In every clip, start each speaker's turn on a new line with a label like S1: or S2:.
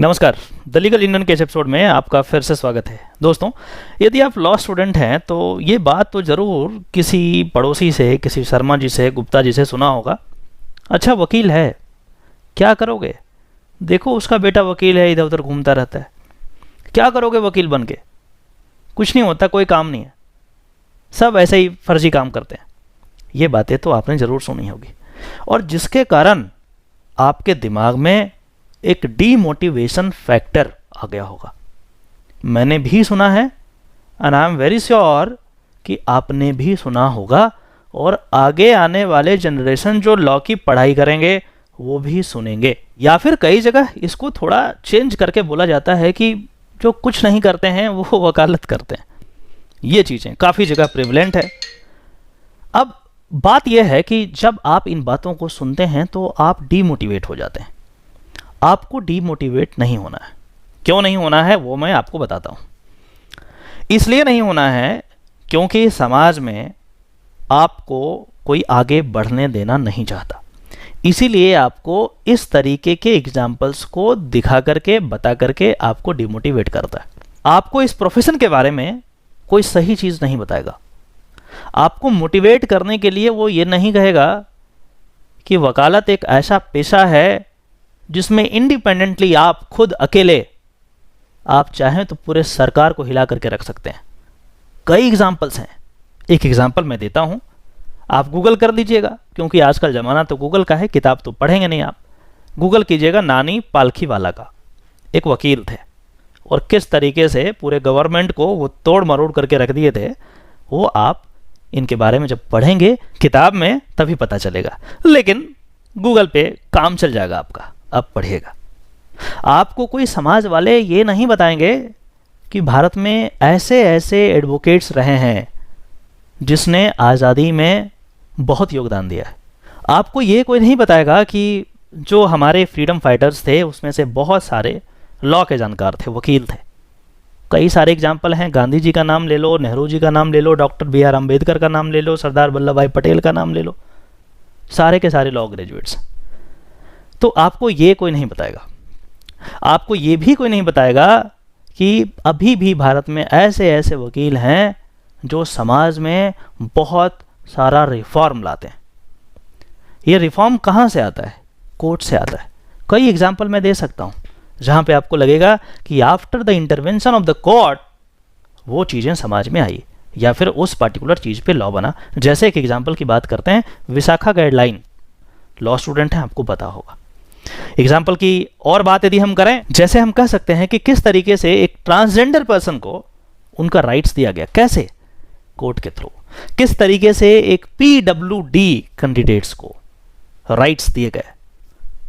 S1: नमस्कार। The legal Indian के इस एपिसोड में आपका फिर से स्वागत है। दोस्तों, यदि आप लॉ स्टूडेंट हैं तो ये बात तो ज़रूर किसी पड़ोसी से, किसी शर्मा जी से, गुप्ता जी से सुना होगा। अच्छा, वकील है, क्या करोगे? देखो, उसका बेटा वकील है, इधर उधर घूमता रहता है। क्या करोगे वकील बन के? कुछ नहीं होता, कोई काम नहीं है, सब ऐसे ही फर्जी काम करते हैं। ये बातें तो आपने ज़रूर सुनी होगी, और जिसके कारण आपके दिमाग में एक डीमोटिवेशन फैक्टर आ गया होगा। मैंने भी सुना है, and I am very sure कि आपने भी सुना होगा, और आगे आने वाले जनरेशन जो लॉ की पढ़ाई करेंगे वो भी सुनेंगे। या फिर कई जगह इसको थोड़ा चेंज करके बोला जाता है कि जो कुछ नहीं करते हैं वो वकालत करते हैं। ये चीज़ें काफ़ी जगह प्रिवलेंट है। अब बात यह है कि जब आप इन बातों को सुनते हैं तो आप डीमोटिवेट हो जाते हैं। आपको डीमोटिवेट नहीं होना है। क्यों नहीं होना है वो मैं आपको बताता हूँ। इसलिए नहीं होना है क्योंकि समाज में आपको कोई आगे बढ़ने देना नहीं चाहता। इसीलिए आपको इस तरीके के एग्जाम्पल्स को दिखा करके, बता करके आपको डिमोटिवेट करता है। आपको इस प्रोफेशन के बारे में कोई सही चीज़ नहीं बताएगा। आपको मोटिवेट करने के लिए वो ये नहीं कहेगा कि वकालत एक ऐसा पेशा है जिसमें इंडिपेंडेंटली आप खुद अकेले आप चाहें तो पूरे सरकार को हिला करके रख सकते हैं। कई एग्जाम्पल्स हैं। एक एग्जाम्पल मैं देता हूं, आप गूगल कर लीजिएगा, क्योंकि आजकल ज़माना तो गूगल का है, किताब तो पढ़ेंगे नहीं आप। गूगल कीजिएगा, नानी पालखीवाला का एक वकील थे, और किस तरीके से पूरे गवर्नमेंट को वो तोड़ मरोड़ करके रख दिए थे, वो आप इनके बारे में जब पढ़ेंगे किताब में तभी पता चलेगा। लेकिन गूगल पे काम चल जाएगा आपका, अब पढ़िएगा। आपको कोई समाज वाले ये नहीं बताएंगे कि भारत में ऐसे ऐसे एडवोकेट्स रहे हैं जिसने आज़ादी में बहुत योगदान दिया है। आपको ये कोई नहीं बताएगा कि जो हमारे फ्रीडम फाइटर्स थे उसमें से बहुत सारे लॉ के जानकार थे, वकील थे। कई सारे एग्जाम्पल हैं। गांधी जी का नाम ले लो, नेहरू जी का नाम ले लो, डॉक्टर बी.आर. अम्बेडकर का नाम ले लो, सरदार वल्लभ भाई पटेल का नाम ले लो, सारे के सारे लॉ ग्रेजुएट्स। तो आपको ये कोई नहीं बताएगा। आपको ये भी कोई नहीं बताएगा कि अभी भी भारत में ऐसे ऐसे वकील हैं जो समाज में बहुत सारा रिफॉर्म लाते हैं। ये रिफॉर्म कहाँ से आता है? कोर्ट से आता है। कई एग्जाम्पल मैं दे सकता हूँ जहाँ पे आपको लगेगा कि after the intervention of the court वो चीज़ें समझ में आई, या फिर उस पर्टिकुलर चीज़ पे लॉ बना। जैसे एक एग्जाम्पल की बात करते हैं, विशाखा गाइडलाइन। लॉ स्टूडेंट हैं, आपको पता होगा। एग्जाम्पल की और बात यदि हम करें, जैसे हम कह सकते हैं कि किस तरीके से एक ट्रांसजेंडर पर्सन को उनका राइट्स दिया गया, कैसे? कोर्ट के थ्रू। किस तरीके से एक PWD कैंडिडेट्स को राइट्स दिए गए,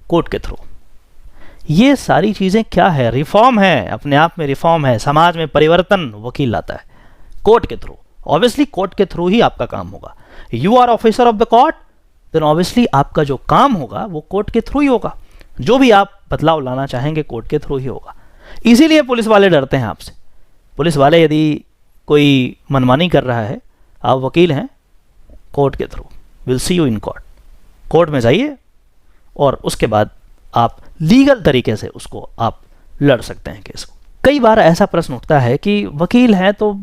S1: कोर्ट के थ्रू। ये सारी चीजें क्या है? रिफॉर्म है, अपने आप में रिफॉर्म है। समाज में परिवर्तन वकील लाता है कोर्ट के थ्रू। ऑब्वियसली कोर्ट के थ्रू ही आपका काम होगा। You are officer of the court, then obviously आपका जो काम होगा वो कोर्ट के थ्रू ही होगा। जो भी आप बदलाव लाना चाहेंगे कोर्ट के थ्रू ही होगा। इसीलिए पुलिस वाले डरते हैं आपसे। पुलिस वाले यदि कोई मनमानी कर रहा है, आप वकील हैं, कोर्ट के through, will see you in court. Court में जाइए और उसके बाद आप लीगल तरीके से उसको आप लड़ सकते हैं केस को। कई बार ऐसा प्रश्न उठता है कि वकील है तो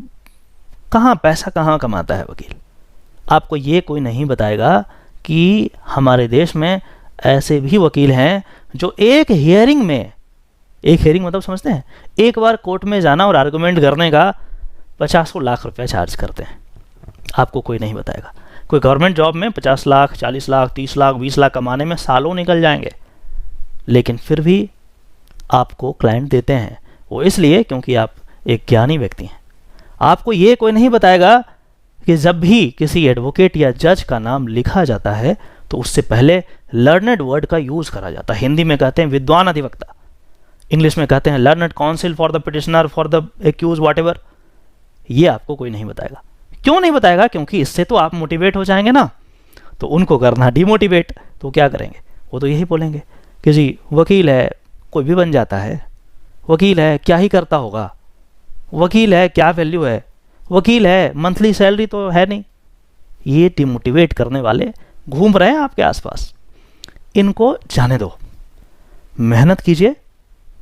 S1: कहाँ पैसा कहाँ कमाता है वकील? आपको ये कोई नहीं बताएगा कि हमारे देश में ऐसे भी वकील हैं जो एक हियरिंग में, एक हियरिंग मतलब समझते हैं, एक बार कोर्ट में जाना और आर्गुमेंट करने का 50 लाख रुपया चार्ज करते हैं। आपको कोई नहीं बताएगा। कोई गवर्नमेंट जॉब में 50 लाख, 40 लाख, 30 लाख, 20 लाख कमाने में सालों निकल जाएंगे, लेकिन फिर भी आपको क्लाइंट देते हैं। वो इसलिए क्योंकि आप एक ज्ञानी व्यक्ति हैं। आपको ये कोई नहीं बताएगा कि जब भी किसी एडवोकेट या जज का नाम लिखा जाता है तो उससे पहले लर्नड वर्ड का यूज़ करा जाता है। हिंदी में कहते हैं विद्वान अधिवक्ता, इंग्लिश में कहते हैं learned counsel for the petitioner for the accuse whatever. ये आपको कोई नहीं बताएगा। क्यों नहीं बताएगा? क्योंकि इससे तो आप मोटिवेट हो जाएंगे ना, तो उनको करना डिमोटिवेट। तो क्या करेंगे? वो तो यही बोलेंगे कि जी वकील है, कोई भी बन जाता है, वकील है क्या ही करता होगा, वकील है क्या वैल्यू है, वकील है मंथली सैलरी तो है नहीं। ये डिमोटिवेट करने वाले घूम रहे हैं आपके आसपास। इनको जाने दो, मेहनत कीजिए,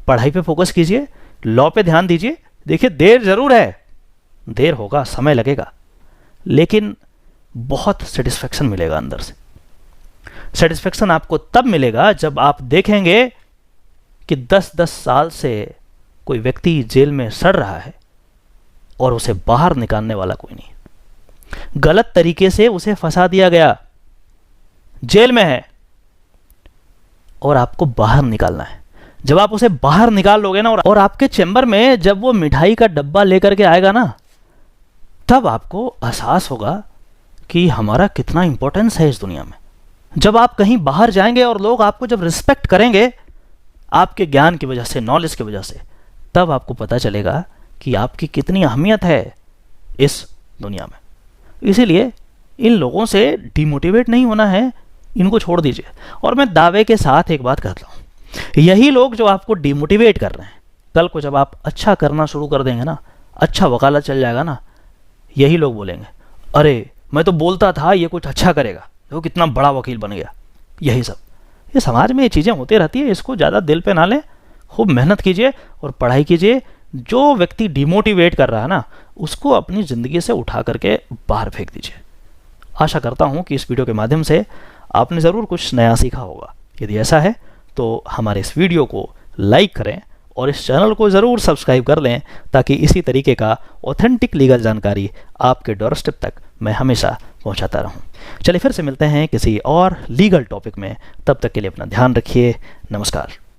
S1: पढ़ाई पे फोकस कीजिए, लॉ पे ध्यान दीजिए। देखिए देर जरूर है, देर होगा, समय लगेगा, लेकिन बहुत सेटिस्फेक्शन मिलेगा अंदर से। सेटिस्फेक्शन आपको तब मिलेगा जब आप देखेंगे कि 10-10 साल से कोई व्यक्ति जेल में सड़ रहा है और उसे बाहर निकालने वाला कोई नहीं। गलत तरीके से उसे फंसा दिया गया, जेल में है और आपको बाहर निकालना है। जब आप उसे बाहर निकाल लोगे ना, और आपके चैम्बर में जब वो मिठाई का डब्बा लेकर के आएगा ना, तब आपको एहसास होगा कि हमारा कितना इंपॉर्टेंस है इस दुनिया में। जब आप कहीं बाहर जाएंगे और लोग आपको जब रिस्पेक्ट करेंगे आपके ज्ञान की वजह से, नॉलेज की वजह से, तब आपको पता चलेगा कि आपकी कितनी अहमियत है इस दुनिया में। इसीलिए इन लोगों से डिमोटिवेट नहीं होना है, इनको छोड़ दीजिए। और मैं दावे के साथ एक बात कहता हूँ, यही लोग जो आपको डिमोटिवेट कर रहे हैं, कल को जब आप अच्छा करना शुरू कर देंगे ना, अच्छा वकालत चल जाएगा ना, यही लोग बोलेंगे अरे मैं तो बोलता था ये कुछ अच्छा करेगा, वो कितना बड़ा वकील बन गया। यही सब, ये समाज में ये चीज़ें होती रहती है, इसको ज़्यादा दिल पे ना लें, खूब मेहनत कीजिए और पढ़ाई कीजिए। जो व्यक्ति डिमोटिवेट कर रहा है ना, उसको अपनी ज़िंदगी से उठा करके बाहर फेंक दीजिए। आशा करता हूँ कि इस वीडियो के माध्यम से आपने ज़रूर कुछ नया सीखा होगा। यदि ऐसा है तो हमारे इस वीडियो को लाइक करें और इस चैनल को ज़रूर सब्सक्राइब कर लें, ताकि इसी तरीके का ऑथेंटिक लीगल जानकारी आपके डोरस्टेप तक मैं हमेशा पहुंचाता रहूं। चलिए फिर से मिलते हैं किसी और लीगल टॉपिक में, तब तक के लिए अपना ध्यान रखिए। नमस्कार।